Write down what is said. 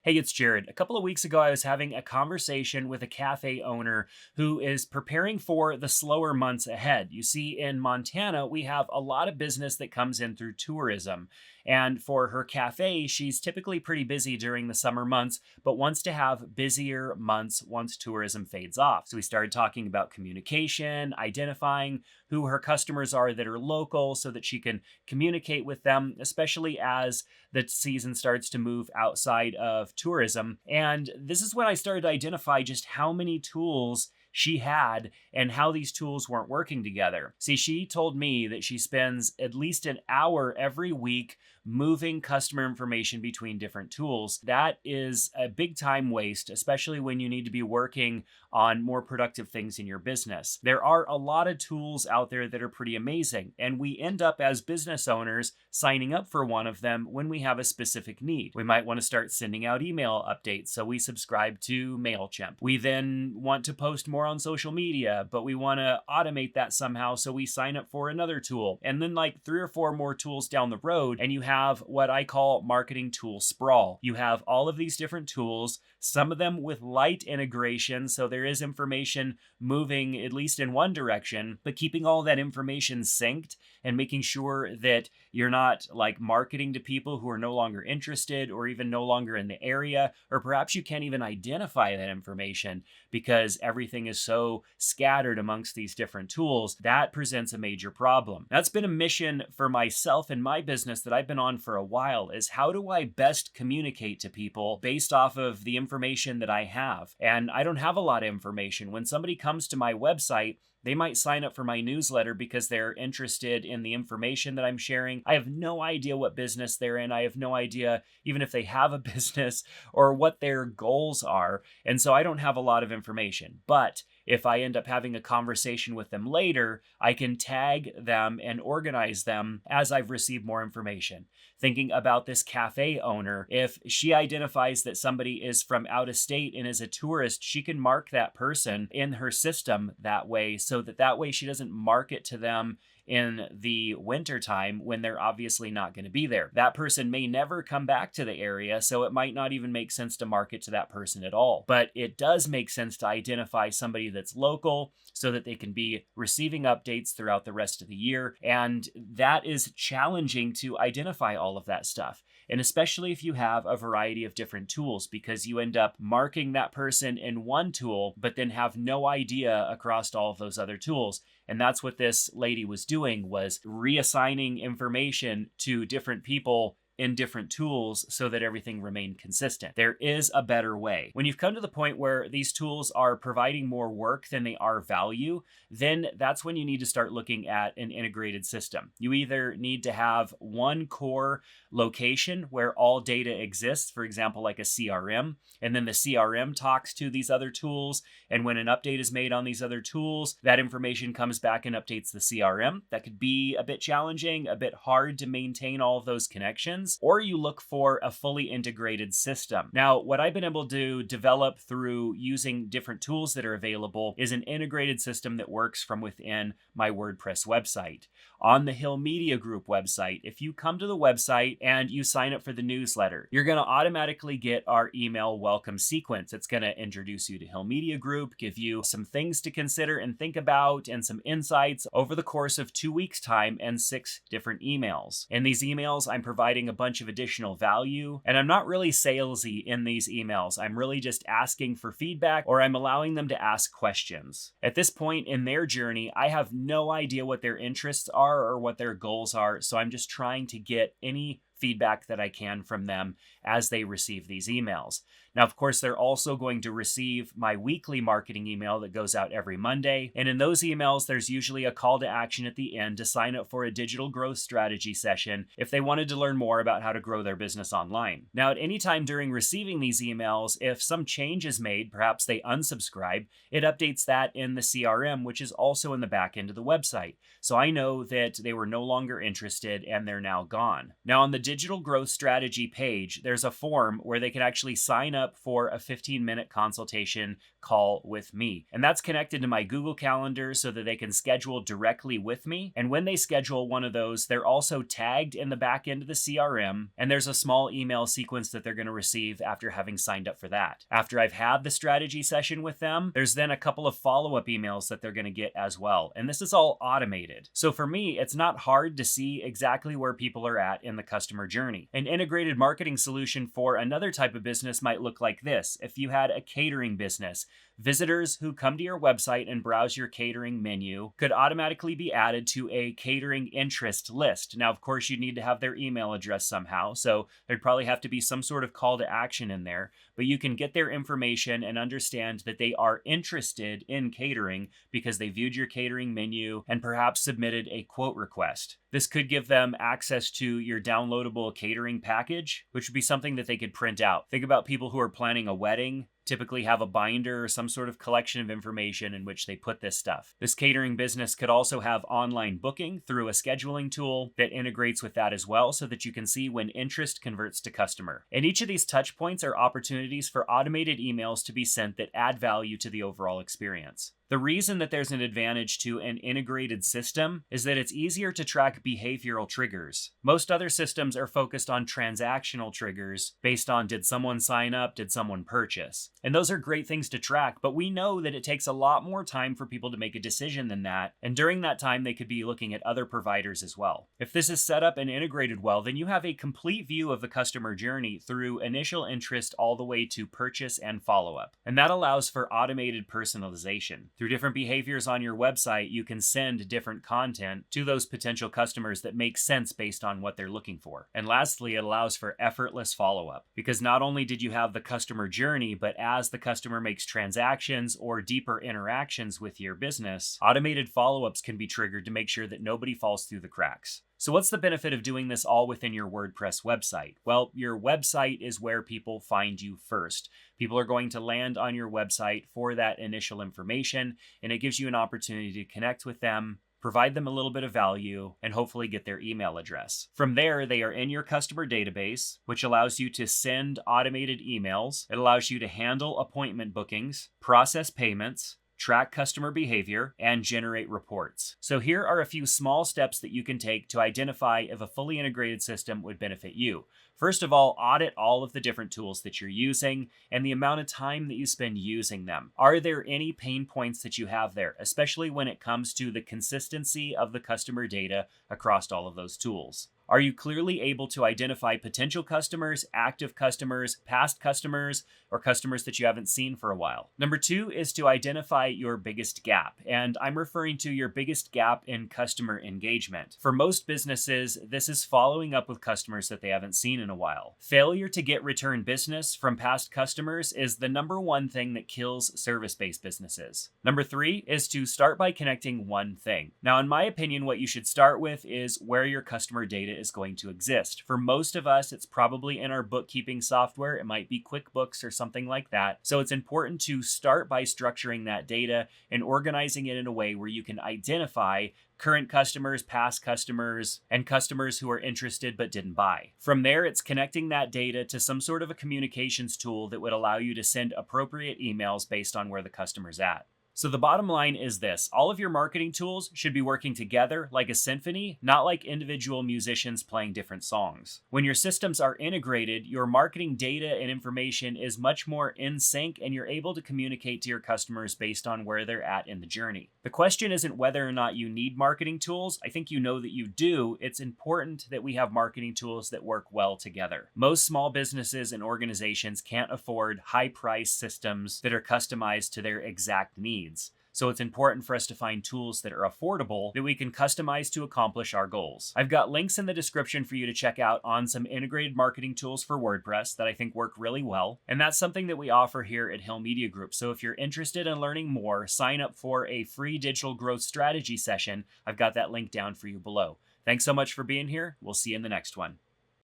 Hey, it's Jerad. A couple of weeks ago, I was having a conversation with a cafe owner who is preparing for the slower months ahead. You see, in Montana, we have a lot of business that comes in through tourism. And for her cafe, she's typically pretty busy during the summer months, but wants to have busier months once tourism fades off. So we started talking about communication, identifying who her customers are that are local so that she can communicate with them, especially as the season starts to move outside of tourism. And this is when I started to identify just how many tools she had and how these tools weren't working together. See, she told me that she spends at least an hour every week moving customer information between different tools. That is a big time waste, especially when you need to be working on more productive things in your business. There are a lot of tools out there that are pretty amazing, and we end up as business owners signing up for one of them when we have a specific need. We might want to start sending out email updates, so we subscribe to MailChimp. We then want to post more on social media, but we want to automate that somehow, so we sign up for another tool. And then, like 3 or 4 more tools down the road, and you have what I call marketing tool sprawl. You have all of these different tools, some of them with light integration, so there is information moving at least in one direction, but keeping all that information synced and making sure that you're not like marketing to people who are no longer interested or even no longer in the area, or perhaps you can't even identify that information because everything is so scattered amongst these different tools. That presents a major problem. That's been a mission for myself and my business that I've been on for a while, is how do I best communicate to people based off of the information that I have? And I don't have a lot of information. When somebody comes to my website, they might sign up for my newsletter because they're interested in the information that I'm sharing. I have no idea what business they're in. I have no idea even if they have a business or what their goals are. And so I don't have a lot of information. But if I end up having a conversation with them later, I can tag them and organize them as I've received more information. Thinking about this cafe owner, if she identifies that somebody is from out of state and is a tourist, she can mark that person in her system that way, so that way she doesn't market to them in the winter time when they're obviously not going to be there. That person may never come back to the area, so it might not even make sense to market to that person at all. But it does make sense to identify somebody that's local so that they can be receiving updates throughout the rest of the year. And that is challenging to identify all of that stuff. And especially if you have a variety of different tools, because you end up marking that person in one tool, but then have no idea across all of those other tools. And that's what this lady was doing, was reassigning information to different people in different tools so that everything remained consistent. There is a better way. When you've come to the point where these tools are providing more work than they are value, then that's when you need to start looking at an integrated system. You either need to have one core location where all data exists, for example, like a CRM, and then the CRM talks to these other tools. And when an update is made on these other tools, that information comes back and updates the CRM. That could be a bit challenging, a bit hard to maintain all of those connections. Or you look for a fully integrated system. Now, what I've been able to develop through using different tools that are available is an integrated system that works from within my WordPress website. On the Hill Media Group website, if you come to the website and you sign up for the newsletter, you're going to automatically get our email welcome sequence. It's going to introduce you to Hill Media Group, give you some things to consider and think about, and some insights over the course of 2 weeks' time and 6 different emails. In these emails, I'm providing a bunch of additional value, and I'm not really salesy in these emails. I'm really just asking for feedback, or I'm allowing them to ask questions. At this point in their journey, I have no idea what their interests are or what their goals are, so I'm just trying to get any feedback that I can from them as they receive these emails. Now, of course, they're also going to receive my weekly marketing email that goes out every Monday. And in those emails, there's usually a call to action at the end to sign up for a digital growth strategy session if they wanted to learn more about how to grow their business online. Now, at any time during receiving these emails, if some change is made, perhaps they unsubscribe, it updates that in the CRM, which is also in the back end of the website. So I know that they were no longer interested and they're now gone. Now, on the digital growth strategy page, there's a form where they can actually sign up for a 15-minute consultation call with me. And that's connected to my Google Calendar so that they can schedule directly with me. And when they schedule one of those, they're also tagged in the back end of the CRM, and there's a small email sequence that they're going to receive after having signed up for that. After I've had the strategy session with them, there's then a couple of follow-up emails that they're going to get as well. And this is all automated. So for me, it's not hard to see exactly where people are at in the customer journey. An integrated marketing solution for another type of business might look like this. If you had a catering business, visitors who come to your website and browse your catering menu could automatically be added to a catering interest list. Now, of course, you'd need to have their email address somehow, so there'd probably have to be some sort of call to action in there, but you can get their information and understand that they are interested in catering because they viewed your catering menu and perhaps submitted a quote request. This could give them access to your downloadable catering package, which would be something that they could print out. Think about people who are planning a wedding, typically have a binder or some sort of collection of information in which they put this stuff. This catering business could also have online booking through a scheduling tool that integrates with that as well so that you can see when interest converts to customer. And each of these touch points are opportunities for automated emails to be sent that add value to the overall experience. The reason that there's an advantage to an integrated system is that it's easier to track behavioral triggers. Most other systems are focused on transactional triggers based on did someone sign up, did someone purchase? And those are great things to track, but we know that it takes a lot more time for people to make a decision than that, and during that time they could be looking at other providers as well. If this is set up and integrated well, then you have a complete view of the customer journey through initial interest all the way to purchase and follow-up. And that allows for automated personalization. Through different behaviors on your website, you can send different content to those potential customers that make sense based on what they're looking for. And lastly, it allows for effortless follow-up, because not only did you have the customer journey, but as the customer makes transactions or deeper interactions with your business, automated follow-ups can be triggered to make sure that nobody falls through the cracks. So what's the benefit of doing this all within your WordPress website? Well, your website is where people find you first. People are going to land on your website for that initial information, and it gives you an opportunity to connect with them, provide them a little bit of value, and hopefully get their email address. From there, they are in your customer database, which allows you to send automated emails. It allows you to handle appointment bookings, process payments, track customer behavior, and generate reports. So here are a few small steps that you can take to identify if a fully integrated system would benefit you. First of all, audit all of the different tools that you're using and the amount of time that you spend using them. Are there any pain points that you have there, especially when it comes to the consistency of the customer data across all of those tools? Are you clearly able to identify potential customers, active customers, past customers, or customers that you haven't seen for a while? Number 2 is to identify your biggest gap, and I'm referring to your biggest gap in customer engagement. For most businesses, this is following up with customers that they haven't seen in a while. Failure to get return business from past customers is the number one thing that kills service-based businesses. Number 3 is to start by connecting one thing. Now, in my opinion, what you should start with is where your customer data is going to exist. For most of us, it's probably in our bookkeeping software. It might be QuickBooks or something like that. So it's important to start by structuring that data and organizing it in a way where you can identify current customers, past customers, and customers who are interested but didn't buy. From there, it's connecting that data to some sort of a communications tool that would allow you to send appropriate emails based on where the customer's at. So the bottom line is this: all of your marketing tools should be working together like a symphony, not like individual musicians playing different songs. When your systems are integrated, your marketing data and information is much more in sync, and you're able to communicate to your customers based on where they're at in the journey. The question isn't whether or not you need marketing tools. I think you know that you do. It's important that we have marketing tools that work well together. Most small businesses and organizations can't afford high-priced systems that are customized to their exact needs. So it's important for us to find tools that are affordable that we can customize to accomplish our goals. I've got links in the description for you to check out on some integrated marketing tools for WordPress that I think work really well. And that's something that we offer here at Hill Media Group. So if you're interested in learning more, sign up for a free digital growth strategy session. I've got that link down for you below. Thanks so much for being here. We'll see you in the next one.